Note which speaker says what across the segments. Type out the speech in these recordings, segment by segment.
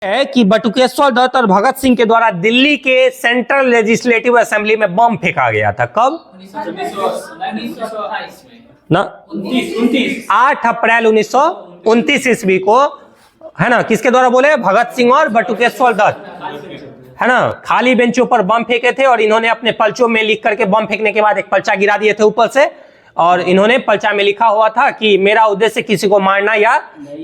Speaker 1: है कि बटुकेश्वर दत्त और भगत सिंह के द्वारा दिल्ली के सेंट्रल लेजिस्लेटिव असेंबली में बम फेंका गया था। कब?
Speaker 2: 1928 में
Speaker 1: ना 8 अप्रैल 1929 ईस्वी को, है ना। किसके द्वारा बोले? भगत सिंह और बटुकेश्वर दत्त, है ना। खाली बेंचों पर बम फेंके थे और इन्होंने अपने पर्चों में लिख करके बम फेंकने के बाद एक पर्चा गिरा दिए थे ऊपर से, और इन्होंने पर्चा में लिखा हुआ था कि मेरा उद्देश्य किसी को मारना या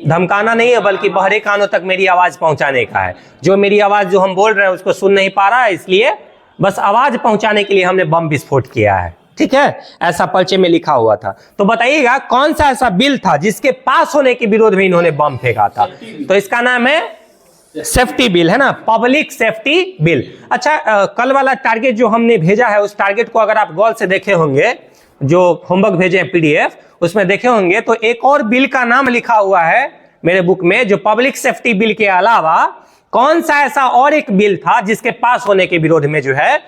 Speaker 1: धमकाना नहीं है, बल्कि बहरे कानों तक मेरी आवाज पहुंचाने का है। जो मेरी आवाज जो हम बोल रहे हैं उसको सुन नहीं पा रहा है, इसलिए बस आवाज पहुंचाने के लिए हमने बम विस्फोट किया है। ठीक है, ऐसा पर्चे में लिखा हुआ था। तो बताइएगा कौन सा ऐसा बिल था जिसके पास होने के विरोध में इन्होंने बम फेंका था? तो इसका नाम है सेफ्टी बिल, है ना, पब्लिक सेफ्टी बिल। अच्छा, कल वाला टारगेट जो हमने भेजा है, उस टारगेट को अगर आप गौर से देखे होंगे, जो होमवर्क भेजे हैं पीडीएफ, उसमें देखे होंगे तो एक और बिल का नाम लिखा हुआ है मेरे बुक में, जो पब्लिक सेफ्टी बिल के अलावा कौन सा ऐसा और एक बिल था जिसके पास होने के विरोध में जो है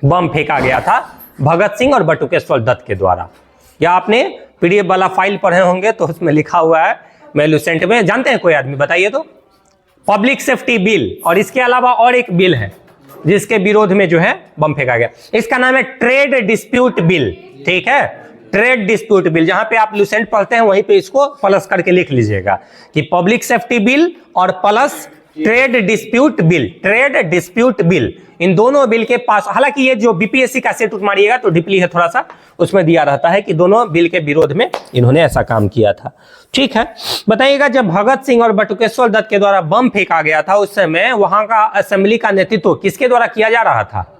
Speaker 1: बम फेंका गया था भगत सिंह और बटुकेश्वर दत्त के द्वारा। या आपने पीडीएफ वाला फाइल पढ़े होंगे तो उसमें लिखा हुआ है मेलुसेंट में। जानते हैं कोई आदमी? बताइए तो। पब्लिक सेफ्टी बिल, और इसके अलावा और एक बिल है जिसके विरोध में जो है बम फेंका गया। इसका नाम है ट्रेड डिस्प्यूट बिल। ठीक है, ट्रेड डिस्प्यूट बिल। जहां पे आप लुसेंट पढ़ते हैं वहीं पे इसको प्लस करके लिख लीजिएगा कि पब्लिक सेफ्टी बिल और plus trade dispute bill. Trade dispute bill, इन दोनों बिल के पास, हालांकि ये जो बीपीएससी का सेट मारिएगा तो डीपली है थोड़ा सा, उसमें दिया रहता है कि दोनों बिल के विरोध में इन्होंने ऐसा काम किया था। ठीक है, बताइएगा जब भगत सिंह और बटुकेश्वर दत्त के द्वारा बम फेंका गया था उस समय वहां का असेंबली का नेतृत्व किसके द्वारा किया जा रहा था?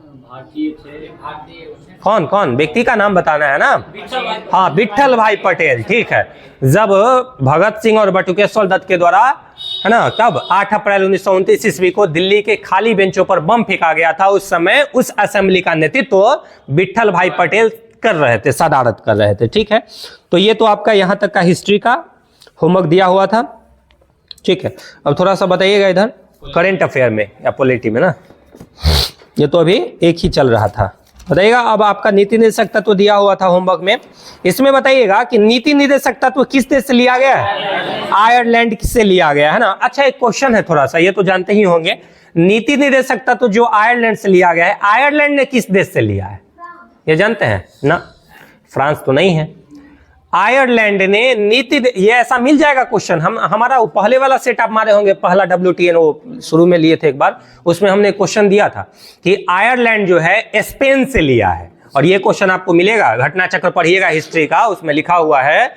Speaker 1: कौन कौन व्यक्ति का नाम बताना है ना? हाँ, विट्ठल भाई पटेल। ठीक है, जब भगत सिंह और बटुकेश्वर दत्त के द्वारा, है ना, कब 8 अप्रैल 1929 ईस्वी को दिल्ली के खाली बेंचों पर बम फेंका गया था, उस समय उस असेंबली का नेतृत्व विट्ठल भाई पटेल कर रहे थे, सदारत कर रहे थे। ठीक है, तो ये तो आपका यहाँ तक का हिस्ट्री का होमवर्क दिया हुआ था। ठीक है, अब थोड़ा सा बताइएगा इधर करेंट अफेयर में या पॉलिटी में ना, ये तो अभी एक ही चल रहा था। बताइएगा अब आपका नीति निर्देशक तत्व दिया हुआ था होमवर्क में, इसमें बताइएगा कि नीति निर्देशक तत्व किस देश से लिया गया है? आयरलैंड से लिया गया है ना। अच्छा, एक क्वेश्चन है थोड़ा सा, ये तो जानते ही होंगे, नीति निर्देशक तत्व जो आयरलैंड से लिया गया है, आयरलैंड ने किस देश से लिया है? ये जानते हैं ना? फ्रांस तो नहीं है। आयरलैंड ने नीति, ये ऐसा मिल जाएगा क्वेश्चन। हमारा पहले वाला सेट आप मारे होंगे, पहला WTN वो शुरू में लिए थे एक बार, उसमें हमने क्वेश्चन दिया था कि आयरलैंड जो है स्पेन से लिया है, और ये क्वेश्चन आपको मिलेगा, घटना चक्र पढ़िएगा हिस्ट्री का, उसमें लिखा हुआ है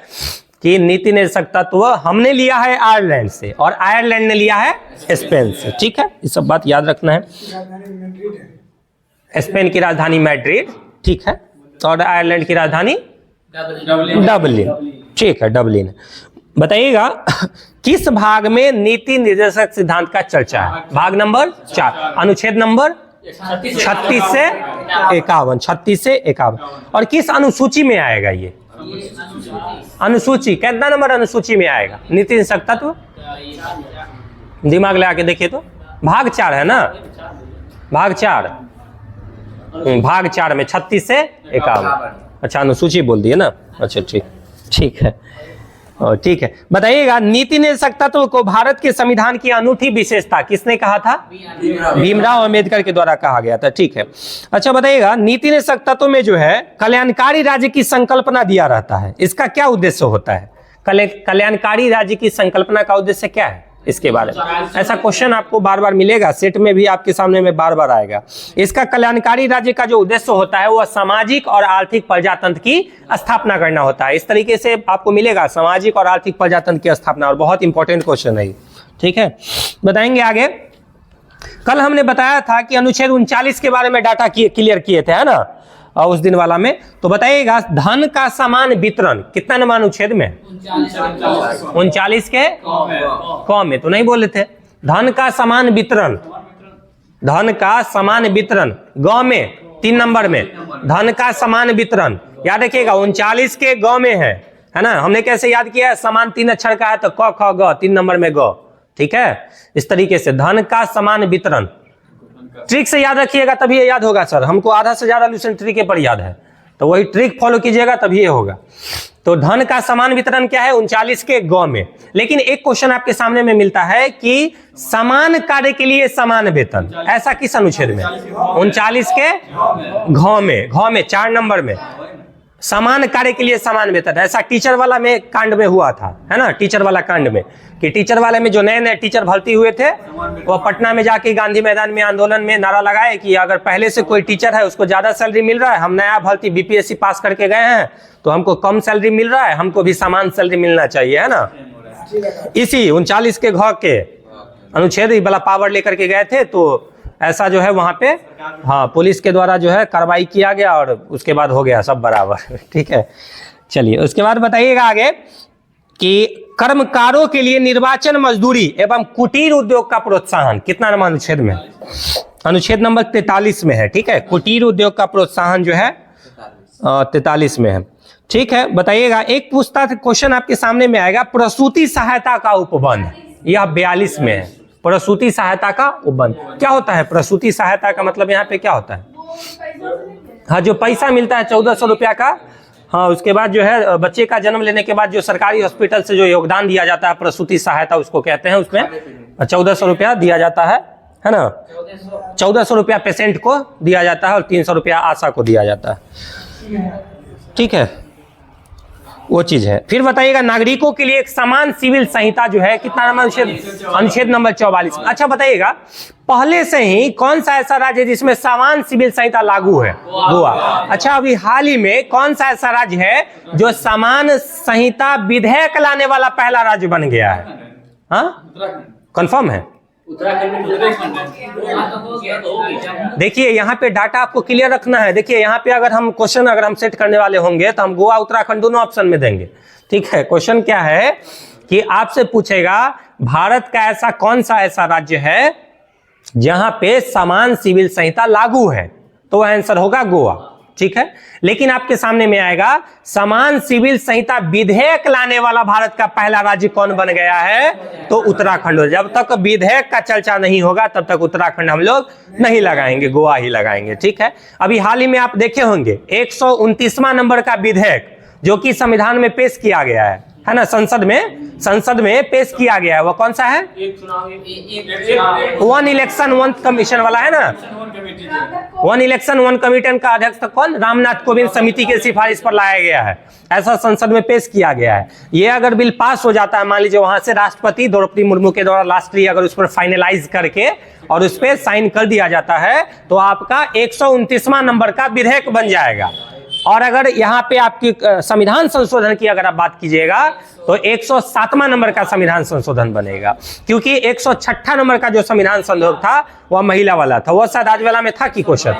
Speaker 1: कि नीति निर्देशक तत्व हमने लिया है आयरलैंड से और आयरलैंड ने लिया है स्पेन से। ठीक है, ये सब बात याद रखना है। स्पेन की राजधानी मैड्रिड, ठीक है, और आयरलैंड की राजधानी डबलिन। ठीक है, डबलिन। बताइएगा किस भाग में नीति निर्देशक सिद्धांत का चर्चा है? भाग नंबर 4, अनुच्छेद नंबर 36 से 51, 36 से 51। और किस अनुसूची में आएगा ये? अनुसूची, कितना नंबर अनुसूची में आएगा नीति निर्देशक तत्व? दिमाग लगा के देखिए तो, भाग 4 है ना, भाग 4, भाग 4 में 36 से 51। अच्छा, अनुसूची बोल दिए ना। अच्छा, ठीक, ठीक है, ठीक है। बताइएगा नीति निर्देशक तत्व को भारत के संविधान की अनूठी विशेषता किसने कहा था? भीमराव अंबेडकर के द्वारा कहा गया था। ठीक है, अच्छा बताइएगा नीति निर्देशक तत्व में जो है कल्याणकारी राज्य की संकल्पना दिया रहता है, इसका क्या उद्देश्य होता है? कल्याणकारी राज्य की संकल्पना का उद्देश्य क्या है, इसके बारे में ऐसा क्वेश्चन आपको बार बार मिलेगा, सेट में भी आपके सामने में बार बार आएगा। इसका कल्याणकारी राज्य का जो उद्देश्य होता है वह सामाजिक और आर्थिक प्रजातंत्र की स्थापना करना होता है। इस तरीके से आपको मिलेगा, सामाजिक और आर्थिक प्रजातंत्र की स्थापना, और बहुत इंपॉर्टेंट क्वेश्चन है। ठीक है, बताएंगे आगे। कल हमने बताया था कि अनुच्छेद 39 के बारे में डाटा क्लियर किए थे, है ना, उस दिन वाला में। तो बताइएगा धन का समान वितरण कितना नंबर अनुच्छेद में? 39 के कौम में तो नहीं बोले थे। धन का समान वितरण, धन का समान वितरण गांव में 3 नंबर में, धन का समान वितरण याद रखिएगा 39 के गांव में है ना। हमने कैसे याद किया है? समान 3 अक्षर का है तो क ख ग, 3 नंबर में ग। ठीक है, इस तरीके से धन का समान वितरण ट्रिक से याद रखिएगा तभी ये याद होगा। सर हमको आधा से ज्यादा लुसेंट ट्रिक पर याद है, तो वही ट्रिक फॉलो कीजिएगा तभी ये होगा। तो धन का समान वितरण क्या है? 39 के ग में। लेकिन एक क्वेश्चन आपके सामने में मिलता है कि समान कार्य के लिए समान वेतन, ऐसा किस अनुच्छेद में? 39 के घ में 4 नंबर में समान कार्य के लिए समान वेतन, ऐसा टीचर वाला में कांड में हुआ था, है ना, टीचर वाला कांड में, कि टीचर वाले में जो नए नए टीचर भर्ती हुए थे वो पटना में जाके गांधी मैदान में आंदोलन में नारा लगाए कि अगर पहले से कोई टीचर है उसको ज्यादा सैलरी मिल रहा है, हम नया भर्ती बीपीएससी पास करके गए हैं तो हमको कम सैलरी मिल रहा है, हमको भी समान सैलरी मिलना चाहिए, है ना। इसी 39 के घ के अनुच्छेद वाला पावर लेकर के गए थे, तो ऐसा जो है वहां पे हाँ पुलिस के द्वारा जो है कार्रवाई किया गया और उसके बाद हो गया सब बराबर। ठीक है, चलिए उसके बाद बताइएगा आगे कि कर्मकारों के लिए निर्वाचन मजदूरी एवं कुटीर उद्योग का प्रोत्साहन कितना नंबर अनुच्छेद में? अनुच्छेद नंबर 43 में है। ठीक है, कुटीर उद्योग का प्रोत्साहन जो है 43 में है। ठीक है, बताइएगा एक पूछताछ क्वेश्चन आपके सामने में आएगा, प्रसूति सहायता का उपबंध, यह 42 में है। प्रसूति सहायता का उपबंध क्या होता है? प्रसूति सहायता का मतलब यहाँ पे क्या होता है? हाँ, जो पैसा मिलता है 1400 रुपया का, हाँ उसके बाद जो है बच्चे का जन्म लेने के बाद जो सरकारी हॉस्पिटल से जो योगदान दिया जाता है प्रसूति सहायता उसको कहते हैं, उसमें 1400 रुपया दिया जाता है ना। 1400 रुपया पेशेंट को दिया जाता है और 300 रुपया आशा को दिया जाता है। ठीक है, वो चीज है। फिर बताइएगा नागरिकों के लिए एक समान सिविल संहिता जो है कितना नंबर अनुच्छेद? अनुच्छेद नंबर 44। अच्छा बताइएगा पहले से ही कौन सा ऐसा राज्य है जिसमें समान सिविल संहिता लागू है? गोवा। अच्छा अभी हाल ही में कौन सा ऐसा राज्य है जो समान संहिता विधेयक लाने वाला पहला राज्य बन गया है? हाँ कंफर्म है? देखिए यहाँ पे डाटा आपको क्लियर रखना है। देखिए यहाँ पे अगर हम क्वेश्चन अगर हम सेट करने वाले होंगे तो हम गोवा उत्तराखंड दोनों ऑप्शन में देंगे। ठीक है, क्वेश्चन क्या है कि आपसे पूछेगा भारत का ऐसा कौन सा ऐसा राज्य है जहां पे समान सिविल संहिता लागू है, तो आंसर होगा गोवा। ठीक है, लेकिन आपके सामने में आएगा समान सिविल संहिता विधेयक लाने वाला भारत का पहला राज्य कौन बन गया है? तो उत्तराखंड। जब तक विधेयक का चर्चा नहीं होगा तब तक उत्तराखंड हम लोग नहीं लगाएंगे, गोवा ही लगाएंगे। ठीक है, अभी हाल ही में आप देखे होंगे 129वां नंबर का विधेयक जो कि संविधान में पेश किया गया है ना, संसद में पेश किया गया है, वो कौन सा है? वन इलेक्शन वन कमीशन वाला है ना। वन इलेक्शन वन कमीशन का अध्यक्ष कौन? रामनाथ कोविंद समिति के सिफारिश पर लाया गया है, ऐसा संसद में पेश किया गया है। ये अगर बिल पास हो जाता है, मान लीजिए वहां से राष्ट्रपति द्रौपदी मुर्मू के द्वारा लास्टली अगर उस पर फाइनलाइज करके और उस पर साइन कर दिया जाता है तो आपका 129वां नंबर का विधेयक बन जाएगा। और अगर यहाँ पे आपकी संविधान संशोधन की अगर आप बात कीजिएगा तो 107वां नंबर का संविधान संशोधन बनेगा, क्योंकि 106 नंबर का जो संविधान संशोधन था वह महिला वाला था। वह शायद आज वाला में था कि क्वेश्चन?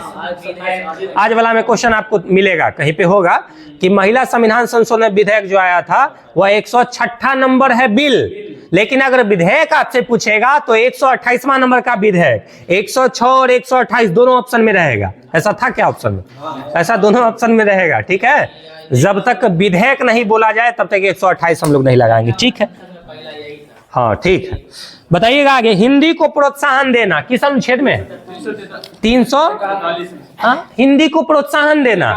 Speaker 1: आज वाला में क्वेश्चन आपको मिलेगा, कहीं पे होगा कि महिला संविधान संशोधन विधेयक जो आया था वह 106 नंबर है बिल, लेकिन अगर विधेयक आपसे पूछेगा तो 128वां नंबर का विधेयक 106 और 128 दोनों ऑप्शन में रहेगा। ऐसा था क्या ऑप्शन में? ऐसा दोनों ऑप्शन में रहेगा। ठीक है, जब तक विधेयक नहीं बोला जाए तब तक 128 हम लोग नहीं लगाएंगे। ठीक है, हाँ ठीक है। बताइएगा आगे, हिंदी को प्रोत्साहन देना किस अनुच्छेद में? 300। हाँ, हिंदी को प्रोत्साहन देना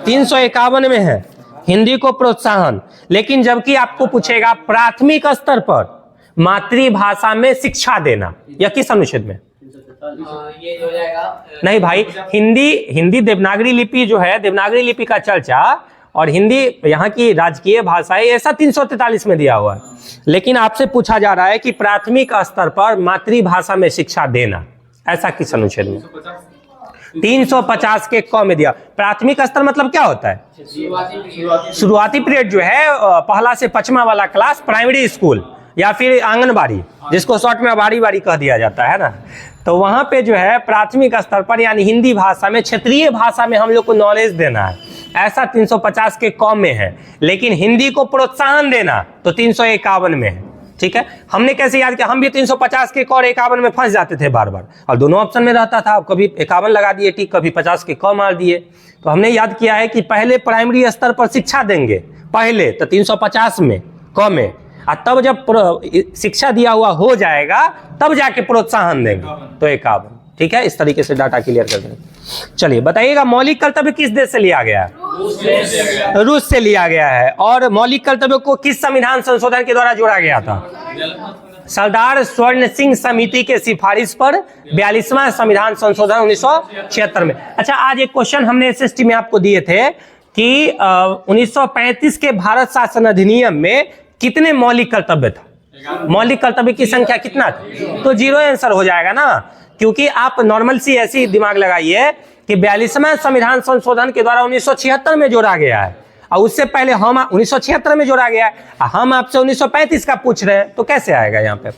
Speaker 1: 351 में है, हिंदी को प्रोत्साहन। लेकिन जबकि आपको पूछेगा प्राथमिक स्तर पर मातृभाषा में शिक्षा देना, यह किस अनुच्छेद में? ये हो जाएगा नहीं भाई, हिंदी देवनागरी लिपि जो है, देवनागरी लिपि का चर्चा और हिंदी यहाँ की राजकीय भाषा है, ऐसा 343 में दिया हुआ है। लेकिन आपसे पूछा जा रहा है कि प्राथमिक स्तर पर मातृभाषा में शिक्षा देना, ऐसा किस अनुच्छेद में? 350 के क में दिया। प्राथमिक स्तर मतलब क्या होता है? शुरुआती पीरियड जो है, पहला से 5वां वाला क्लास, प्राइमरी स्कूल या फिर आंगनबाड़ी, जिसको शॉर्ट में बारी कह दिया जाता है ना। तो वहां पे जो है प्राथमिक स्तर पर यानी हिंदी भाषा में, क्षेत्रीय भाषा में हम लोग को नॉलेज देना है, ऐसा 350 के क में है। लेकिन हिंदी को प्रोत्साहन देना तो 351 में है। ठीक है, हमने कैसे याद किया? हम भी 350 के क और 51 में फंस जाते थे बार बार, और दोनों ऑप्शन में रहता था। कभी 51 लगा दिए ठीक, कभी 50 के क मार दिए। तो हमने याद किया है कि पहले प्राइमरी स्तर पर शिक्षा देंगे पहले, तो 350 में क में, और तब जब शिक्षा दिया हुआ हो जाएगा तब जाके प्रोत्साहन देंगे तो 51। ठीक है, इस तरीके से डाटा क्लियर कर देंगे। चलिए बताइएगा, मौलिक कर्तव्य किस देश से लिया गया है? रूस से लिया गया है। और मौलिक कर्तव्य को किस संविधान संशोधन के द्वारा जोड़ा गया था? सरदार स्वर्ण सिंह समिति के सिफारिश पर 42वां संविधान संशोधन 1976 में। अच्छा, आज एक क्वेश्चन हमने एसएसटी में आपको दिए थे कि 1935 के भारत शासन अधिनियम में कितने मौलिक कर्तव्य था? मौलिक कर्तव्य की संख्या कितना था? तो 0 आंसर हो जाएगा ना, क्योंकि आप नॉर्मल सी ऐसी दिमाग लगाइए कि 42वां संविधान संशोधन के द्वारा 1976 में जोड़ा गया है, और उससे पहले हम 1976 में जोड़ा गया है, हम आपसे 1935 का पूछ रहे हैं, तो कैसे आएगा यहाँ पे?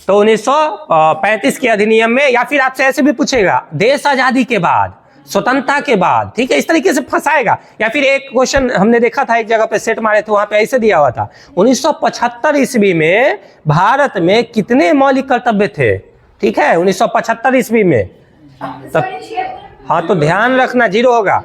Speaker 1: तो 1935 के अधिनियम में, या फिर आपसे ऐसे भी पूछेगा देश आजादी के बाद, स्वतंत्रता के बाद, ठीक है, इस तरीके से फंसाएगा। या फिर एक क्वेश्चन हमने देखा था, एक जगह पे सेट मारे थे, वहां पे ऐसे दिया हुआ था 1975 ईस्वी में भारत में कितने मौलिक कर्तव्य थे? ठीक है, 1975 ईस्वी में। हाँ, तो ध्यान रखना 0 होगा।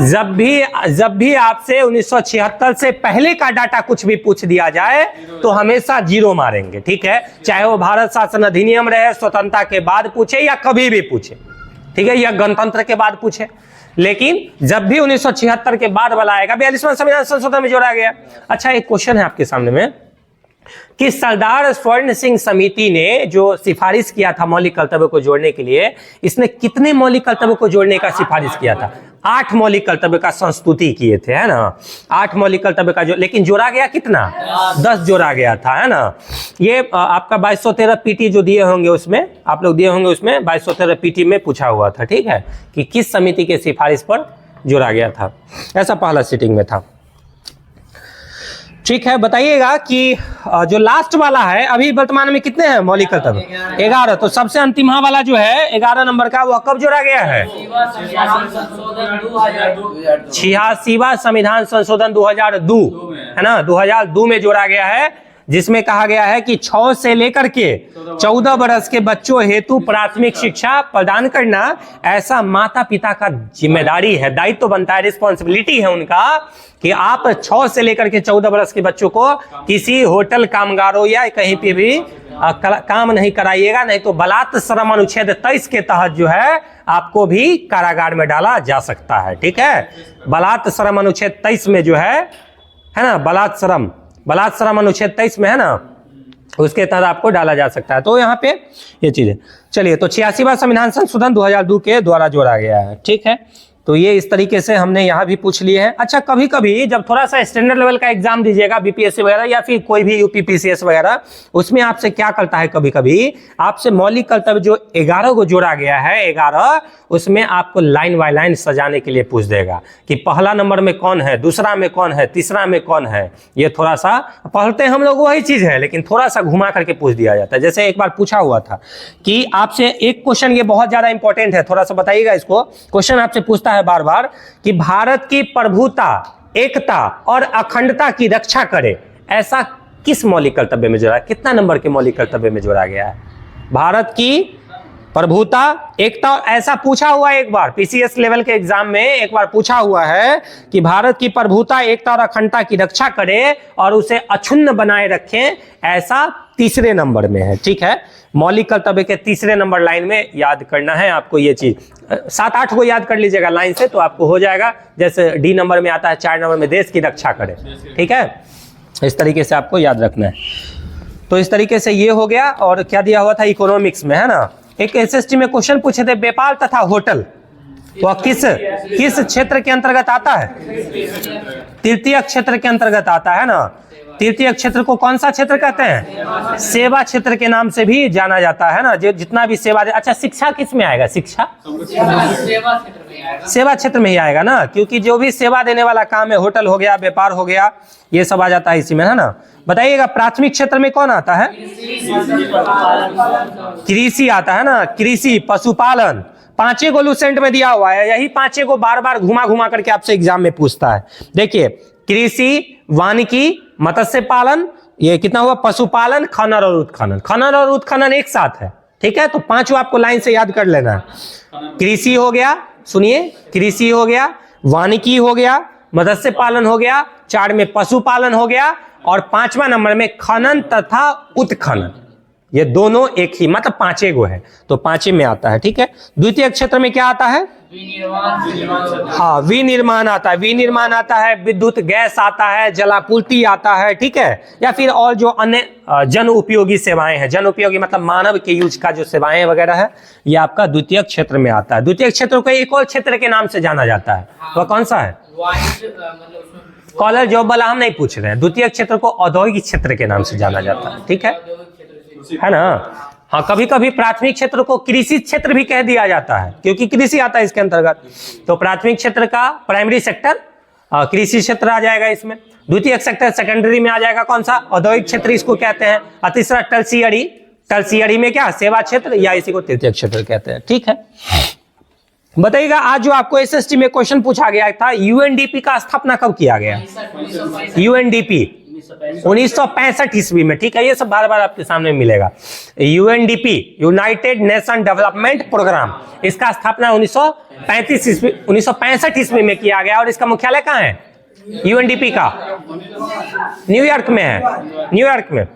Speaker 1: जब भी आपसे 1976 से पहले का डाटा कुछ भी पूछ दिया जाए तो हमेशा 0 मारेंगे, ठीक है, चाहे वो भारत शासन अधिनियम रहे, स्वतंत्रता के बाद पूछे या कभी भी पूछे, ठीक है, या गणतंत्र के बाद पूछे। लेकिन जब भी 1976 के बाद वाला आएगा, 42वां संविधान संशोधन में जोड़ा गया। अच्छा, एक क्वेश्चन है आपके सामने में कि सरदार स्वर्ण सिंह समिति ने जो सिफारिश किया था मौलिक कर्तव्य को जोड़ने के लिए, इसने कितने मौलिक कर्तव्य को जोड़ने का सिफारिश किया था? 8 मौलिक कर्तव्य का संस्तुति किए थे, है ना, 8 मौलिक कर्तव्य का लेकिन जोड़ा गया कितना? 10 जोड़ा गया था, है ना। ये आपका 2213 पीटी जो दिए होंगे उसमें, आप लोग दिए होंगे उसमें 2213 पीटी में पूछा हुआ था, ठीक है, कि किस समिति के सिफारिश पर जोड़ा गया था, ऐसा पहला सीटिंग में था। ठीक है, बताइएगा कि जो लास्ट वाला है, अभी वर्तमान में कितने हैं मौलिक कर्तव्य? 11। तो सबसे अंतिम वाला जो है 11 नंबर का, वह कब जोड़ा गया है? 86वां संविधान संशोधन 2002, है ना, 2002 में जोड़ा गया है, जिसमें कहा गया है कि 6 से लेकर के 14 वर्ष के बच्चों हेतु प्राथमिक शिक्षा प्रदान करना ऐसा माता पिता का जिम्मेदारी है, दायित्व बनता है, रिस्पॉन्सिबिलिटी है उनका कि आप 6 से लेकर के 14 वर्ष के बच्चों को किसी होटल कामगारों या कहीं पे भी काम नहीं कराइएगा, नहीं तो बलात् श्रम अनुच्छेद 23 के तहत जो है आपको भी कारागार में डाला जा सकता है, ठीक है। बलात् श्रम अनुच्छेद 23 में जो है ना, बलात् श्रम अनुच्छेद 23 में है ना, उसके तहत आपको डाला जा सकता है। तो यहाँ पे ये चीज है। चलिए, तो 86वां संविधान संशोधन 2002 के द्वारा जोड़ा गया है, ठीक है। तो ये इस तरीके से हमने यहाँ भी पूछ लिए हैं। अच्छा, कभी कभी जब थोड़ा सा स्टैंडर्ड लेवल का एग्जाम दीजिएगा, बीपीएससी वगैरह या फिर कोई भी यूपीपीसीएस वगैरह, उसमें आपसे क्या करता है, कभी कभी आपसे मौलिक कर्तव्य जो 11 को जोड़ा गया है, 11, उसमें आपको लाइन बाय लाइन सजाने के लिए पूछ देगा कि पहला नंबर में कौन है, दूसरा में कौन है, तीसरा में कौन है। ये थोड़ा सा पढ़ते हम लोग वही चीज है, लेकिन थोड़ा सा घुमा करके पूछ दिया जाता है। जैसे एक बार पूछा हुआ था कि आपसे एक क्वेश्चन, ये बहुत ज्यादा इंपॉर्टेंट है, थोड़ा सा बताइएगा इसको। क्वेश्चन आपसे पूछता है बार बार कि भारत की प्रभुता, एकता और अखंडता की रक्षा करे, ऐसा किस मौलिक कर्तव्य में जोड़ा, कितना नंबर के मौलिक कर्तव्य में जोड़ा गया है? भारत की प्रभुता, एकता, ऐसा पूछा हुआ है एक बार पीसीएस लेवल के एग्जाम में, एक बार पूछा हुआ है कि भारत की प्रभुता, एकता और अखंडता की रक्षा करे और उसे अक्षुण्ण बनाए रखें, ऐसा तीसरे नंबर में है, ठीक है। मौलिक कर्तव्य के तीसरे नंबर लाइन में याद करना है आपको ये चीज। 7-8 को याद कर लीजिएगा लाइन से, तो आपको हो जाएगा। जैसे डी नंबर में आता है 4 नंबर में देश की रक्षा करे, ठीक है, इस तरीके से आपको याद रखना है। तो इस तरीके से ये हो गया। और क्या दिया हुआ था इकोनॉमिक्स में, है ना, एक एसएसटी में क्वेश्चन पूछे थे, व्यापार तथा होटल तो किस क्षेत्र के अंतर्गत आता है? तृतीय क्षेत्र के अंतर्गत आता है ना। तृतीय क्षेत्र को कौन सा क्षेत्र कहते हैं? सेवा क्षेत्र के नाम से भी जाना जाता है ना, जो जितना भी सेवा दे। अच्छा, शिक्षा किस में आएगा? शिक्षा सेवा क्षेत्र में ही आएगा ना, क्योंकि जो भी सेवा देने वाला काम है, होटल हो गया, व्यापार हो गया, ये सब आ जाता है इसी में, है ना। बताइएगा प्राथमिक क्षेत्र में कौन आता है? कृषि आता है ना, कृषि, पशुपालन। 5 को लूसेंट में दिया हुआ है, यही 5 को बार बार घुमा घुमा करके आपसे एग्जाम में पूछता है। देखिए, कृषि, वानिकी, मत्स्य पालन, ये कितना हुआ? पशुपालन, खनन और उत्खनन। खनन और उत्खनन एक साथ है, ठीक है। तो 5 आपको लाइन से याद कर लेना है। कृषि हो गया, सुनिए, कृषि हो गया, वानिकी हो गया, मत्स्य पालन हो गया, 4 में पशुपालन हो गया, और 5वां नंबर में खनन तथा उत्खनन। ये दोनों एक ही, मतलब पांचे गो है, तो पांचे में आता है। ठीक है, द्वितीय क्षेत्र में क्या आता है? हाँ, विनिर्माण आता है, विनिर्माण आता है, विद्युत गैस आता है, जलापूर्ति आता है। ठीक है, या फिर और जो अन्य जन उपयोगी सेवाएं हैं, जन उपयोगी मतलब मानव के यूज का जो सेवाएं वगैरह है, ये आपका द्वितीय क्षेत्र में आता है। द्वितीय क्षेत्र को एक और क्षेत्र के नाम से जाना जाता है, वह कौन सा है? कॉलर जॉब वाला हम नहीं पूछ रहे हैं, द्वितीय क्षेत्र को औद्योगिक क्षेत्र के नाम से जाना जाता है। ठीक है ना? हाँ, कभी कभी प्राथमिक क्षेत्र को कृषि क्षेत्र भी कह दिया जाता है, क्योंकि कृषि आता है इसके अंतर्गत। तो प्राथमिक क्षेत्र का प्राइमरी सेक्टर कृषि क्षेत्र आ जाएगा इसमें। द्वितीय सेक्टर सेकेंडरी में आ जाएगा कौन सा? औद्योगिक क्षेत्र इसको कहते हैं। और तीसरा टर्शियरी, टर्शियरी में क्या? सेवा क्षेत्र, या इसी को तृतीय क्षेत्र कहते हैं। ठीक है, बताइएगा आज जो आपको एसएसटी में क्वेश्चन पूछा गया था, यूएनडीपी का स्थापना कब किया गया? यूएनडीपी 1965 ईस्वी में। ठीक है, ये सब बार बार आपके सामने मिलेगा। UNDP, united nation development programme, इसका स्थापना 1965 ईस्वी में किया गया। और इसका मुख्यालय कहाँ है? यूएनडीपी का न्यूयॉर्क में है, न्यूयॉर्क में।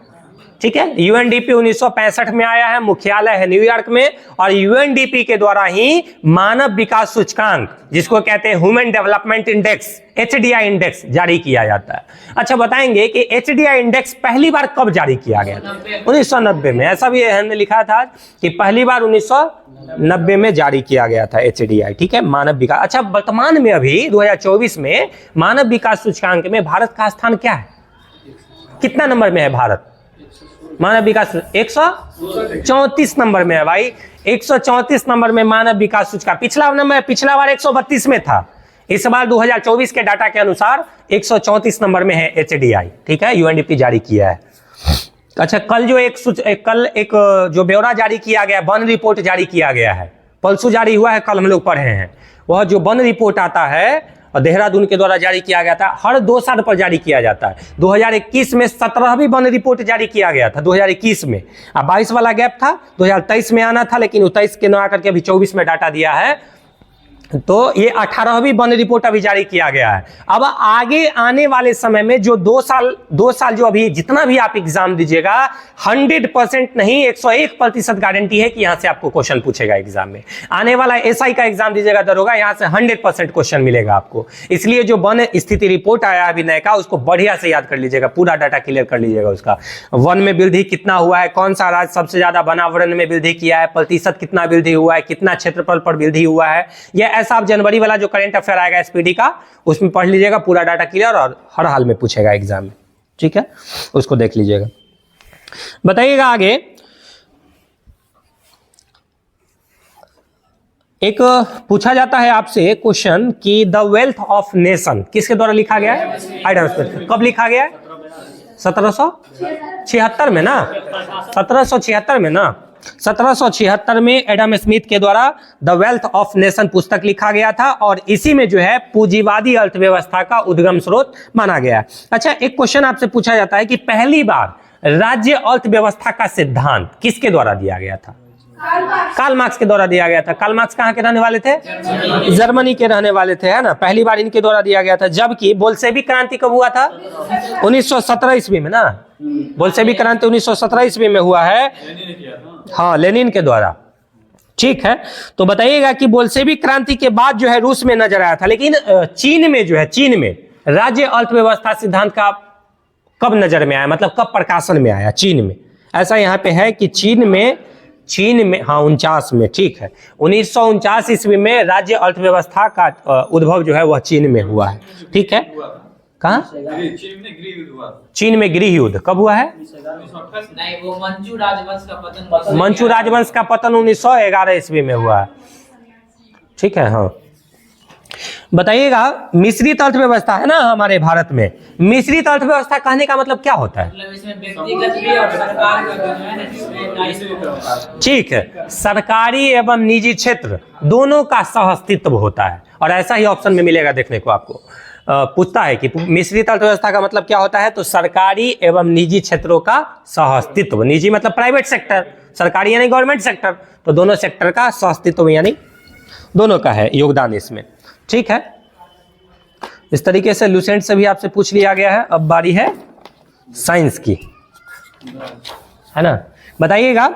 Speaker 1: ठीक है, यूएनडीपी 1965 में आया है, मुख्यालय है न्यूयॉर्क में। और यूएनडीपी के द्वारा ही मानव विकास सूचकांक, जिसको कहते हैं human development index, HDI index जारी किया जाता है। अच्छा, बताएंगे कि एचडीआई इंडेक्स पहली बार कब जारी किया गया था? 1990 में। ऐसा भी हमने लिखा था कि पहली बार 1990 में जारी किया गया था एचडीआई। ठीक है, मानव विकास। अच्छा, वर्तमान में अभी 2024 में मानव विकास सूचकांक में भारत का स्थान क्या है? कितना नंबर में है भारत? मानव विकास 134 नंबर में है भाई, 134 नंबर में मानव विकास सूचकांक। पिछला बार 132 में था, इस बार 2024 के डाटा के अनुसार 134 नंबर में है एचडीआई। ठीक है, यूएनडीपी जारी किया है। अच्छा, कल एक जो ब्यौरा जारी किया गया, वन रिपोर्ट जारी किया गया है, परसों जारी हुआ है, कल हम लोग पढ़े हैं। वह जो वन रिपोर्ट आता है और देहरादून के द्वारा जारी किया गया था, हर 2 साल पर जारी किया जाता है। 2021 में 17वीं वन रिपोर्ट जारी किया गया था 2021 में। अब 22 वाला गैप था, 2023 में आना था, लेकिन 23 के ना आकर के अभी 24 में डाटा दिया है। तो ये 18वीं वन रिपोर्ट अभी जारी किया गया है। अब आगे आने वाले समय में जो 2 साल जो अभी जितना भी आप एग्जाम दीजिएगा, 100% नहीं 101% गारंटी है कि यहां से आपको क्वेश्चन पूछेगा एग्जाम में। आने वाला एसआई का एग्जाम दीजिएगा दरोगा, यहां से 100% क्वेश्चन मिलेगा आपको। इसलिए जो वन स्थिति रिपोर्ट आया अभी नए का, उसको बढ़िया से याद कर लीजिएगा, पूरा डाटा क्लियर कर लीजिएगा उसका। वन में वृद्धि कितना हुआ है, कौन सा राज्य सबसे ज्यादा वनावरण में वृद्धि किया है, प्रतिशत कितना वृद्धि हुआ है, कितना क्षेत्रफल पर वृद्धि हुआ है, यह ऐसा आप जनवरी वाला जो करंट अफेयर आएगा एसपीडी का, उसमें पढ़ लीजिएगा, पूरा डाटा क्लियर, और हर हाल में पूछेगा एग्जाम में। ठीक है, उसको देख लीजिएगा। बताइएगा आगे, एक पूछा जाता है आपसे क्वेश्चन कि द वेल्थ ऑफ नेशन किसके द्वारा लिखा गया है? Adam Smith. कब लिखा गया है? 1776 में ना, 1776 में ना, 1776 में एडम स्मिथ के द्वारा द वेल्थ ऑफ नेशन पुस्तक लिखा गया था, और इसी में जो है पूंजीवादी अर्थव्यवस्था का उद्गम स्रोत माना गया। अच्छा, एक क्वेश्चन आपसे पूछा जाता है कि पहली बार राज्य अर्थव्यवस्था का सिद्धांत किसके द्वारा दिया गया था? कार्ल मार्क्स के द्वारा दिया गया था। कार्ल मार्क्स कहाँ के रहने वाले थे? जर्मनी के रहने वाले थे, है ना। पहली बार इनके द्वारा दिया गया था। जबकि बोल्शेविक क्रांति कब हुआ था? 1917 ईस्वी में ना, बोल्शेविक क्रांति 1917 ईस्वी में हुआ है, हाँ, लेनिन के द्वारा। ठीक है, तो बताइएगा कि बोल्शेविक क्रांति के बाद जो है रूस में नजर आया था, लेकिन चीन में जो है, चीन में राज्य अर्थव्यवस्था सिद्धांत का कब नजर में आया, मतलब कब प्रकाशन में आया चीन में? ऐसा यहाँ पे है कि चीन में हाँ 49 में। ठीक है, 1949 ईस्वी में राज्य अर्थव्यवस्था का उद्भव जो है वह चीन में हुआ है। ठीक है, कहाँ? चीन में गृह युद्ध कब हुआ है?
Speaker 2: नहीं, वो मंचू राजवंश का पतन,
Speaker 1: मंचू राजवंश का पतन 1911 ईस्वी में हुआ है। ठीक है, हाँ। बताइएगा, मिश्रित अर्थव्यवस्था है ना हमारे भारत में। मिश्रित अर्थव्यवस्था कहने का मतलब क्या होता है?
Speaker 2: मतलब इसमें व्यक्तिगत भी और सरकार का भी है ना, जिसमें
Speaker 1: ठीक है, सरकारी एवं निजी क्षेत्र दोनों का सहअस्तित्व होता है, और ऐसा ही ऑप्शन में मिलेगा देखने को आपको। पूछता है कि मिश्रित अर्थव्यवस्था का मतलब क्या होता है, तो सरकारी एवं निजी क्षेत्रों का सहअस्तित्व। निजी मतलब प्राइवेट सेक्टर, सरकारी यानी गवर्नमेंट सेक्टर, तो दोनों सेक्टर का सहअस्तित्व यानी दोनों का है योगदान इसमें। ठीक है, इस तरीके से लुसेंट से भी आपसे पूछ लिया गया है। अब बारी है साइंस की, है ना। बताइएगा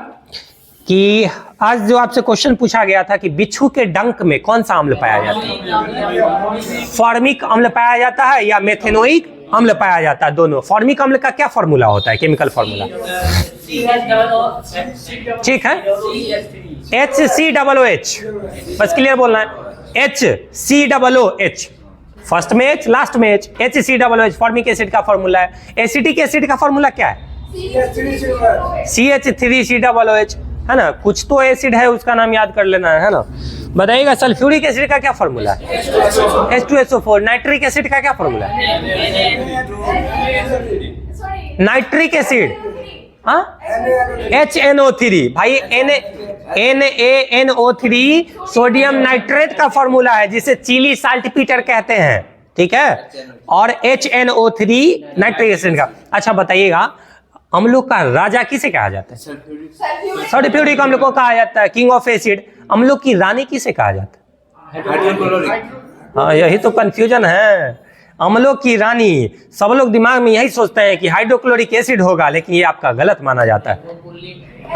Speaker 1: कि आज जो आपसे क्वेश्चन पूछा गया था कि बिच्छू के डंक में कौन सा अम्ल पाया जाता है? फॉर्मिक अम्ल पाया जाता है या मेथेनोइक अम्ल पाया जाता है? दोनों। फॉर्मिक अम्ल का क्या फॉर्मूला होता है, केमिकल फॉर्मूला? ठीक है, HCOOH, बस क्लियर बोलना है, HCOOH, फर्स्ट में H लास्ट में H, HCOOH फॉर्मिक एसिड का फॉर्मूला है। एसिटिक एसिड का फॉर्मूला क्या है? CH3COOH, है ना। कुछ तो एसिड है उसका नाम याद कर लेना है ना। बताइएगा सल्फ्यूरिक एसिड का क्या फॉर्मूला है? H2SO4। नाइट्रिक एसिड का क्या फॉर्मूला है? नाइट्रिक एसिड, हाँ, HNO3। भाई NaNO3 सोडियम नाइट्रेट का फॉर्मूला है, जिसे चिली साल्ट पीटर कहते हैं, ठीक है। और HNO3 नाइट्रिक एसिड का। अच्छा बताइएगा, अम्लों का राजा किसे कहा जाता है? सल्फ्यूरिक अम्ल को कहा जाता है किंग ऑफ एसिड। अम्लों की रानी किसे कहा जाता है? हाँ, यही तो कंफ्यूजन है। अम्लों की रानी, सब लोग दिमाग में यही सोचते हैं कि हाइड्रोक्लोरिक एसिड होगा, लेकिन ये आपका गलत माना जाता है।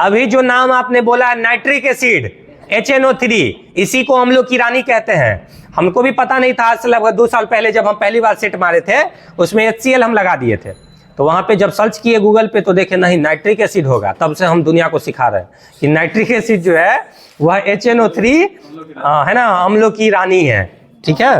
Speaker 1: अभी जो नाम आपने बोला है नाइट्रिक एसिड, HNO3, इसी को अम्लों की रानी कहते हैं। हमको भी पता नहीं था, आज से लगभग 2 साल पहले जब हम पहली बार सेट मारे थे, उसमें HCl हम लगा दिए थे। तो वहां पे जब सर्च किए गूगल पे तो देखे नहीं नाइट्रिक एसिड होगा। तब से हम दुनिया को सिखा रहे हैं कि नाइट्रिक एसिड जो है वह HNO3 है ना, अम्लों की रानी है, ठीक है।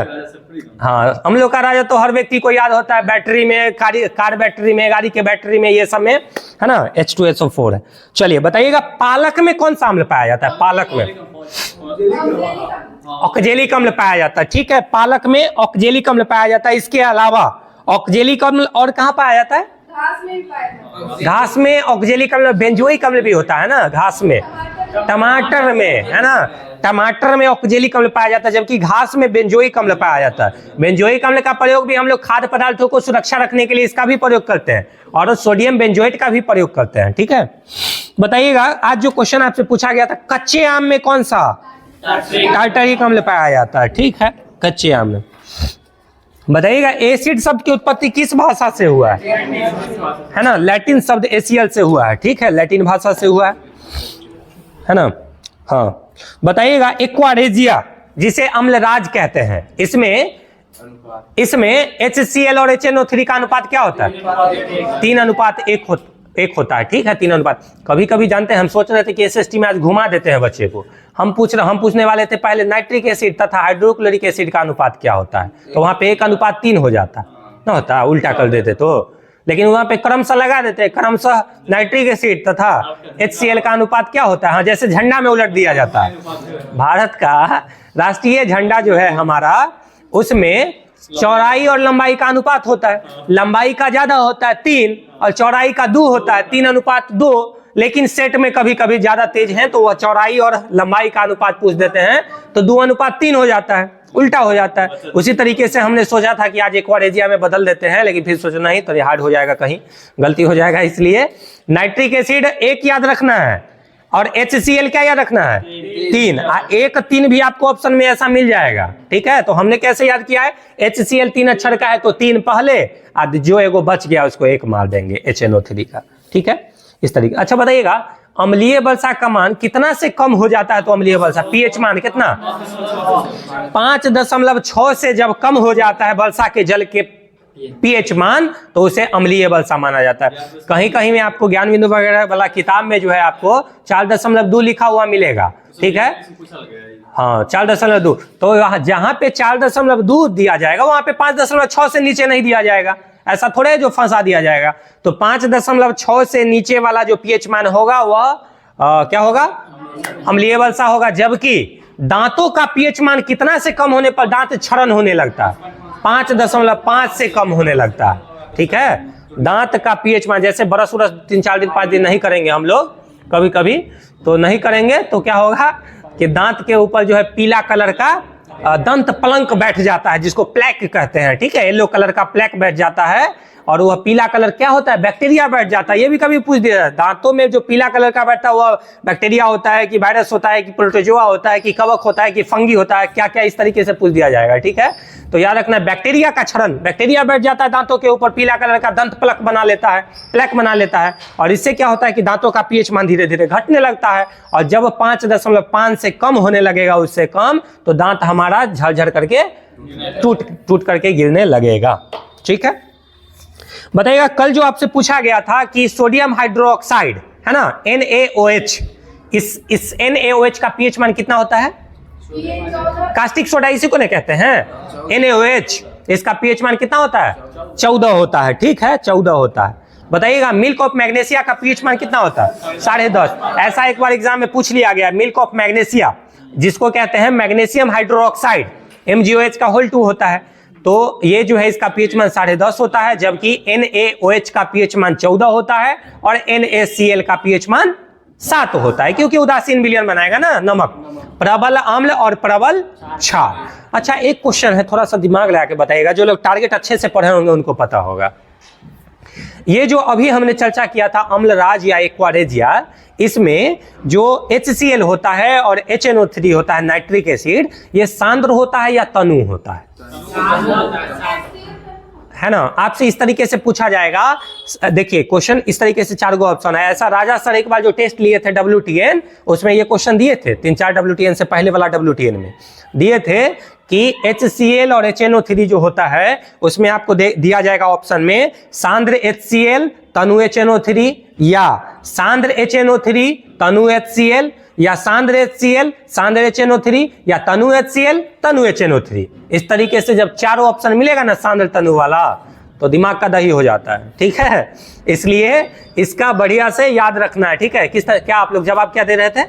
Speaker 1: हाँ, अम्लों का राजा तो हर व्यक्ति को याद होता है, बैटरी में, कार बैटरी में, गाड़ी के बैटरी में, ये सब में, है ना, H2SO4 है। चलिए बताइएगा, पालक में कौन सा अम्ल पाया जाता है? पालक में ऑक्जेलिक अम्ल पाया जाता है, ठीक है। पालक में ऑक्जेलिक अम्ल पाया जाता है। इसके अलावा ऑक्जेलिक अम्ल और कहाँ पाया जाता है? घास में ऑक्जेलिक अम्ल, बेंजोइक अम्ल भी होता है ना घास में, टमाटर में, है ना, टमाटर में ऑक्जेलिक अम्ल पाया जाता है, जबकि घास में बेंजोइक अम्ल पाया जाता है। बेंजोइक अम्ल का प्रयोग भी हम लोग खाद्य पदार्थों को सुरक्षा रखने के लिए इसका भी प्रयोग करते हैं, और सोडियम बेंजोएट का भी प्रयोग करते हैं, ठीक है। बताइएगा, आज जो क्वेश्चन आपसे पूछा गया था, कच्चे आम में कौन सा टार्टरिक अम्ल पाया जाता है? ठीक है, कच्चे आम में। बताइएगा, एसिड शब्द की उत्पत्ति किस भाषा से हुआ है ना? लैटिन शब्द एसियल से हुआ है, ठीक है, लैटिन भाषा से हुआ है ना। हाँ, बताइएगा, एक्वारेजिया जिसे अम्लराज कहते हैं, इसमें HCl और HNO3 का अनुपात क्या होता है? 3:1 होता है, ठीक है, 3:1। कभी कभी जानते हैं, हम सोच रहे थे कि SST में आज घुमा देते हैं बच्चे को। हम पूछने वाले थे पहले नाइट्रिक एसिड तथा हाइड्रोक्लोरिक एसिड का अनुपात क्या होता है, तो वहां पे 1:3 हो जाता ना, होता उल्टा कर देते तो, लेकिन वहां पे क्रमशः लगा देते, क्रमशः नाइट्रिक एसिड तथा HCl का अनुपात क्या होता है। हाँ, जैसे झंडा में उलट दिया जाता है। भारत का राष्ट्रीय झंडा जो है हमारा, उसमें चौड़ाई और लंबाई का अनुपात होता है। लंबाई का ज्यादा होता है 3 और चौड़ाई का 2 होता है, 3:2। लेकिन सेट में कभी कभी ज्यादा तेज हैं तो वह चौड़ाई और लंबाई का अनुपात पूछ देते हैं, तो 2:3 हो जाता है, उल्टा हो जाता है। उसी तरीके से हमने सोचा था कि आज एक्वारेजिया में बदल देते हैं, लेकिन फिर सोचा नहीं, तो हार्ड हो जाएगा, कहीं गलती हो जाएगा, इसलिए नाइट्रिक एसिड 1 याद रखना है, और HCl क्या याद रखना है? 3। 1-3 भी आपको ऑप्शन में ऐसा मिल जाएगा, ठीक है। तो हमने कैसे याद किया है? HCl 3 अक्षर का है तो 3 पहले, जो एगो बच गया उसको 1 मार देंगे, HNO3 का, ठीक है, इस तरीके। अच्छा बताइएगा, अम्लीय वर्षा का मान कितना से कम हो जाता है? तो अम्लीय वर्षा पीएच मान कितना? 5.6 से जब कम हो जाता है वर्षा के जल के पीएच मान, तो उसे अम्लीय वर्षा माना जाता है। कहीं कहीं में आपको ज्ञान बिंदु वगैरह वाला किताब में जो है आपको 4.2 लिखा हुआ मिलेगा, ठीक है। हाँ, 4.2। तो जहां पे 4.2 दिया जाएगा वहां पे 5.6 से नीचे नहीं दिया जाएगा। ऐसा थोड़ा है जो फंसा दिया जाएगा। तो 5.6 से नीचे वाला जो पीएच मान होगा वह क्या होगा? अम्लीय वर्षा होगा। जबकि दांतों का पीएच मान कितना से कम होने पर दांत क्षरण होने लगता है? 5.5 से कम होने लगता है, ठीक है। दांत का पीएच मान, जैसे ब्रश उरस 3-4 दिन 5 दिन नहीं करेंगे हम लोग, कभी कभी तो नहीं करेंगे, तो क्या होगा कि दांत के ऊपर जो है पीला कलर का दंत पलंक बैठ जाता है, जिसको प्लैक कहते हैं, ठीक है। येलो कलर का प्लैक बैठ जाता है, और वह पीला कलर क्या होता है, बैक्टीरिया बैठ जाता है। ये भी कभी पूछ दिया, दांतों में जो पीला कलर का बैठता है वह बैक्टीरिया होता है कि वायरस होता है कि प्रोटोजोआ होता है कि कवक होता है कि फंगी होता है, क्या क्या इस तरीके से पूछ दिया जाएगा। ठीक है, तो याद रखना बैक्टीरिया का क्षरण, बैक्टीरिया बैठ जाता है दांतों के ऊपर, पीला कलर का दंत प्लक बना लेता है, प्लैक बना लेता है, और इससे क्या होता है कि दांतों का पीएच मान धीरे धीरे घटने लगता है, और जब 5.5 से कम होने लगेगा, उससे कम, तो दांत हमारा झरझर करके टूट करके गिरने लगेगा। ठीक है, बताइएगा कल जो आपसे पूछा गया था कि सोडियम हाइड्रोक्साइड है ना, NaOH, इस NaOH का पीएच मान कितना होता है? कास्टिक सोडा इसी को नहीं कहते हैं, NaOH, इसका पीएच मान कितना होता है? 14 होता है। ठीक है, 14 होता है। बताइएगा मिल्क ऑफ मैग्नीशिया का पीएच मान कितना होता है? 10.5। ऐसा एक बार एग्जाम में पूछ लिया गया, मिल्क ऑफ मैग्नीशिया जिसको कहते हैं मैग्नीशियम हाइड्रोक्साइड, MgOH का होल 2 होता है, तो ये जो है इसका पीएच मान 10.5 होता है, जबकि NaOH का पीएच मान 14 होता है और NaCl का पीएच मान 7 होता है, क्योंकि उदासीन विलयन बनाएगा ना नमक, प्रबल अम्ल और प्रबल क्षार। अच्छा, एक क्वेश्चन है, थोड़ा सा दिमाग लगा के बताइएगा, जो लोग टारगेट अच्छे से पढ़े होंगे उनको पता होगा। ये जो अभी हमने चर्चा किया था अम्लराज या एक्वारेजिया, इसमें जो HCl होता है और HNO3 होता है नाइट्रिक एसिड, ये सांद्र होता है या तनु होता है ना? आपसे इस तरीके से पूछा जाएगा। देखिए क्वेश्चन इस तरीके से 4 ऑप्शन है। ऐसा राजा सर एक बार जो टेस्ट लिए थे WTN, उसमें ये क्वेश्चन दिए थे, 3-4 WTN से पहले वाला WTN में दिए थे कि HCl और HNO3 जो होता है उसमें आपको दिया जाएगा ऑप्शन में सांद्र HCl तनु HNO3, या सांद्र HNO3 तनु HCl, या सांद्र HCl सांद्र HNO3, या तनु HCl तनु HNO3। इस तरीके से जब 4 ऑप्शन मिलेगा ना सांद्र तनु वाला, तो दिमाग का दही हो जाता है। ठीक है, इसलिए इसका बढ़िया से याद रखना है। ठीक है, क्या आप लोग जवाब क्या दे रहे थे?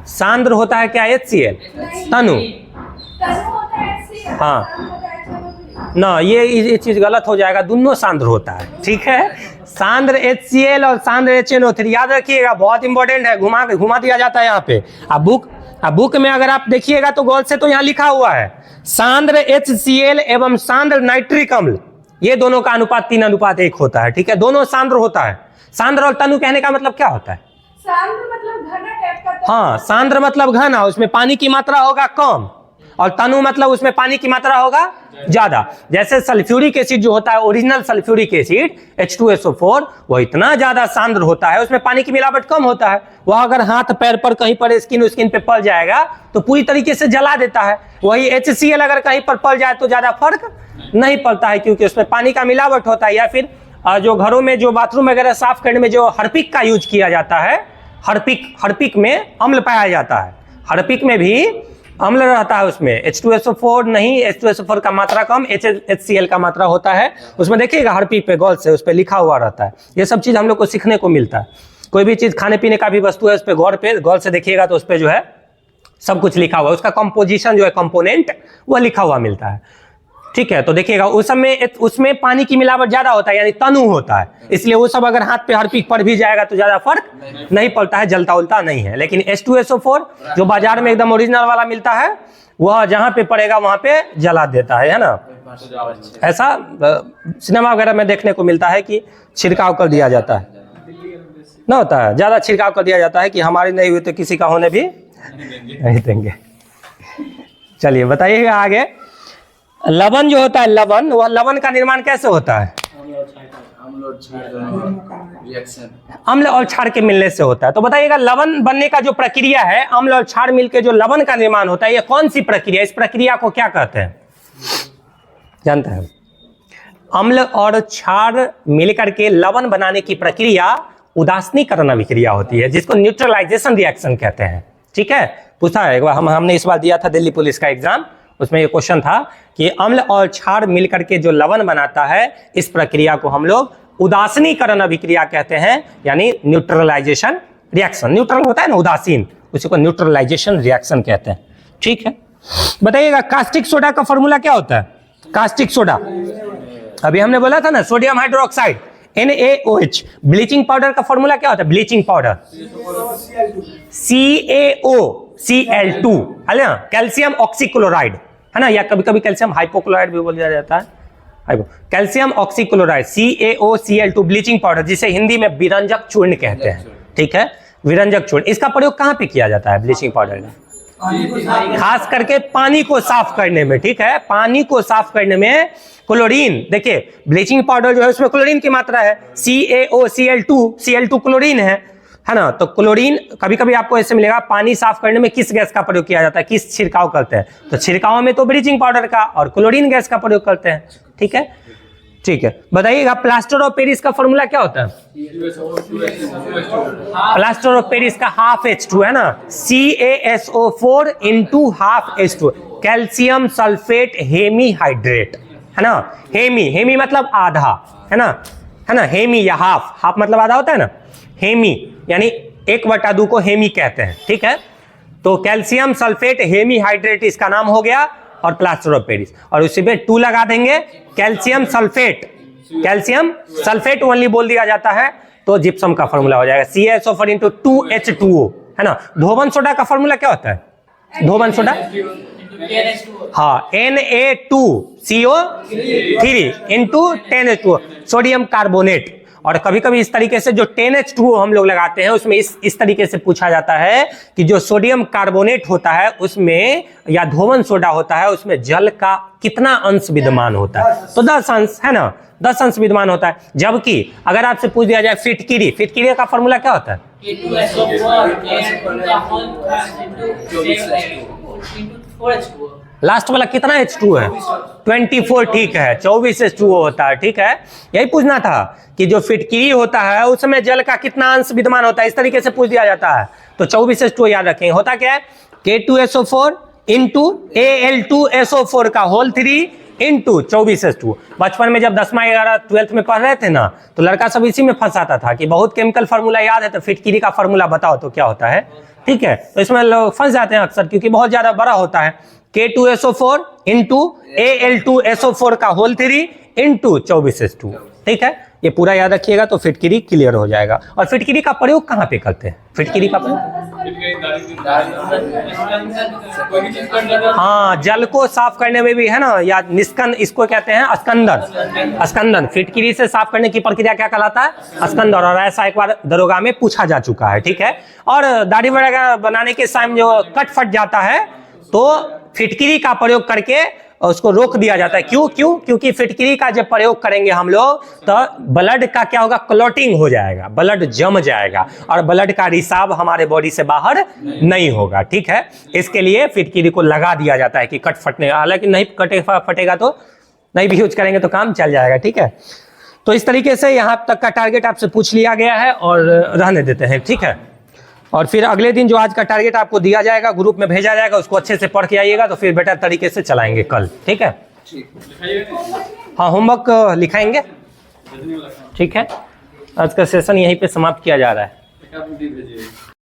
Speaker 1: सांद्र होता है क्या HCl? तनु? हाँ ना, ये चीज गलत हो जाएगा, दोनों सांद्र होता है। ठीक है, सांद्र HCl और सांद्र HNO3 याद रखिएगा, बहुत इंपॉर्टेंट है, घुमा दिया जाता है यहाँ पे। अब बुक में अगर आप देखिएगा तो गौर से, तो यहाँ लिखा हुआ है सांद्र HCl एवं सांद्र नाइट्रिक अम्ल, ये दोनों का अनुपात 3:1 होता है। ठीक है, दोनों सांद्र होता है। सांद्र और तनु कहने का मतलब क्या होता है?
Speaker 3: सांद्र मतलब घना टाइप का।
Speaker 1: हाँ, सांद्र मतलब घना, उसमें पानी की मात्रा होगा कम, और तनु मतलब उसमें पानी की मात्रा होगा ज्यादा। जैसे सल्फ्यूरिक एसिड जो होता है, ओरिजिनल सल्फ्यूरिक एसिड H2SO4, वो इतना ज्यादा सांद्र होता है, उसमें पानी की मिलावट कम होता है, वह अगर हाथ पैर पर कहीं पर स्किन पे पड़ जाएगा तो पूरी तरीके से जला देता है। वही HCl अगर कहीं पर पड़ जाए तो ज्यादा फर्क नहीं पड़ता है, क्योंकि उसमें पानी का मिलावट होता है। या फिर जो घरों में जो बाथरूम वगैरह साफ करने में जो हार्पिक का यूज किया जाता है, हार्पिक में अम्ल पाया जाता है, हार्पिक में भी अम्ल रहता है, उसमें H2SO4 नहीं, H2SO4 का मात्रा कम, HCl का मात्रा होता है। उसमें देखिएगा हार्पिक पे गौर से उस पे लिखा हुआ रहता है। ये सब चीज हम लोग को सीखने को मिलता है। कोई भी चीज खाने पीने का भी वस्तु है, उस पे गौर से देखिएगा तो उस पे जो है सब कुछ लिखा हुआ है, उसका कंपोजिशन जो है कंपोनेंट वह लिखा हुआ मिलता है। ठीक है, तो देखिएगा उस समय उसमें पानी की मिलावट ज्यादा होता है, यानी तनु होता है, इसलिए वो सब अगर हाथ पे हार्पिक पड़ भी जाएगा तो ज्यादा फर्क नहीं पड़ता है, जलता उलता नहीं है। लेकिन H2SO4 जो बाजार में एकदम ओरिजिनल वाला मिलता है, वह जहां पे पड़ेगा वहां पे जला देता है ना। ऐसा सिनेमा वगैरह में देखने को मिलता है कि छिड़काव कर दिया जाता है, ना होता है, ज्यादा छिड़काव कर दिया जाता है कि हमारी नहीं हुई तो किसी का होने भी नहीं देंगे। चलिए बताइएगा आगे। लवण जो होता है, लवण, वह लवण का निर्माण कैसे होता है? अम्ल और क्षार के मिलने से होता है। तो बताइएगा लवण बनने का जो प्रक्रिया है, अम्ल और क्षार मिलकर जो लवण का निर्माण होता है, ये कौन सी प्रक्रिया, इस प्रक्रिया को क्या कहते हैं जानते हैं? अम्ल और क्षार मिलकर के लवण बनाने की प्रक्रिया उदासीनीकरण अभिक्रिया होती है, जिसको न्यूट्रलाइजेशन रिएक्शन कहते हैं। ठीक है, पूछा है एक बार, हमने इस बार दिया था दिल्ली पुलिस का एग्जाम, उसमें ये क्वेश्चन था कि अम्ल और क्षार मिलकर के जो लवण बनाता है, इस प्रक्रिया को हम लोग उदासीनीकरण अभिक्रिया कहते हैं, यानी न्यूट्रलाइजेशन रिएक्शन। न्यूट्रल होता है ना उदासीन, उसी को न्यूट्रलाइजेशन रिएक्शन कहते हैं। ठीक है, बताइएगा कास्टिक सोडा का फॉर्मूला क्या होता है? कास्टिक सोडा अभी हमने बोला था ना, sodium hydroxide NaOH। Bleaching powder का फॉर्मूला क्या होता है? ब्लीचिंग पाउडर CaOCl2, है ना, कैल्शियम ऑक्सीक्लोराइड, है ना, या कभी कभी कैल्शियम हाइपोक्लोराइड भी बोल दिया जाता है। Calcium oxychloride CaOCl2 bleaching powder, जिसे हिंदी में विरंजक चूर्ण कहते हैं, ठीक है, विरंजक चूर्ण। इसका प्रयोग कहाँ पे किया जाता है ब्लीचिंग पाउडर का? खास करके पानी को साफ करने में, ठीक है, पानी को साफ करने में क्लोरीन, देखिए ब्लीचिंग पाउडर जो है उसमें क्लोरीन की मात्रा है, CaOCl2, Cl2 क्लोरीन है ना, तो क्लोरीन कभी कभी आपको ऐसे मिलेगा। पानी साफ करने में किस गैस का प्रयोग किया जाता है, किस छिड़काव करते हैं? तो छिड़काव में तो ब्लीचिंग पाउडर का और क्लोरीन गैस का प्रयोग करते हैं, ठीक है, ठीक है। बताइएगा प्लास्टर ऑफ पेरिस का फॉर्मूला क्या होता है? प्लास्टर ऑफ पेरिस का ½ H2 है ना, CaSO4 × ½ H2, calcium sulphate hemihydrate, है ना। हेमी मतलब आधा, है ना, हेमी या हाफ मतलब आधा होता है ना, हेमी यानी 1/2 को हेमी कहते हैं, ठीक है। तो कैल्शियम सल्फेट हेमीहाइड्रेट इसका नाम हो गया, और प्लास्टर ऑफ पेरिस, और उसी पे 2 लगा देंगे। कैल्शियम सल्फेट ओनली बोल दिया जाता है तो जिप्सम का फॉर्मूला हो जाएगा CaSO4 × 2H2O, है ना। धोबन सोडा का फॉर्मूला क्या होता है? धोबन सोडा, हाँ, Na2CO3 × 10H2O, सोडियम कार्बोनेट। और कभी कभी इस तरीके से जो 10H2O हम लोग लगाते हैं उसमें इस तरीके से पूछा जाता है कि जो सोडियम कार्बोनेट होता है उसमें, या धोवन सोडा होता है, उसमें जल का कितना अंश विद्यमान होता है? तो 10 अंश, है ना, 10 अंश विद्यमान होता है। जबकि अगर आपसे पूछ दिया जाए फिटकिरी का फॉर्मूला क्या होता है? लास्ट वाला कितना H2 है? 24, ठीक है, 24 H2O होता है, ठीक है। यही पूछना था कि जो फिटकिरी होता है उसमें जल का कितना अंश विद्यमान होता है, इस तरीके से पूछ दिया जाता है। तो 24 H2O याद रखेंगे। होता क्या है? K2SO4 × Al2SO4 का होल 3 × 24 H2O। बचपन में जब 10वीं 11 12th में पढ़ रहे थे ना, तो लड़का सब इसी में फंसाता था कि बहुत केमिकल फार्मूला याद है तो फिटकिरी का फार्मूला बताओ तो क्या होता है, ठीक है। तो इसमें लोग फंस जाते हैं अक्सर, क्योंकि बहुत ज्यादा बड़ा होता है। K2SO4 × Al2SO4 का होल 3 × 24 H2O, ठीक है। ये पूरा याद रखिएगा तो फिटकिरी क्लियर हो जाएगा। और फिटकिरी का प्रयोग कहाँ पे करते हैं? फिटकिरी का प्रयोग, हाँ, जल को साफ करने में भी, है ना, या निष्कंद, इसको कहते हैं अस्कंदन। फिटकिरी से साफ करने की प्रक्रिया क्या कहलाता है? अस्कंदन। और ऐसा एक बार दरोगा में पूछा जा चुका है, ठीक है। और दाढ़ी वगैरह बनाने के टाइम जो कट फट जाता है तो फिटकिरी का प्रयोग करके उसको रोक दिया जाता है। क्योंकि फिटकिरी का जब प्रयोग करेंगे हम लोग तो ब्लड का क्या होगा? क्लॉटिंग हो जाएगा, ब्लड जम जाएगा और ब्लड का रिसाव हमारे बॉडी से बाहर नहीं होगा, ठीक है। इसके लिए फिटकिरी को लगा दिया जाता है कि कट फटने, हालांकि नहीं फटेगा तो नहीं भी यूज करेंगे तो काम चल जाएगा, ठीक है। तो इस तरीके से यहाँ तक का टारगेट आपसे पूछ लिया गया है और रहने देते हैं, ठीक है। और फिर अगले दिन जो आज का टारगेट आपको दिया जाएगा, ग्रुप में भेजा जाएगा, उसको अच्छे से पढ़ के आइएगा तो फिर बेटर तरीके से चलाएंगे कल, ठीक है। हाँ, होमवर्क लिखाएंगे, ठीक है। आज का सेशन यहीं पे समाप्त किया जा रहा है।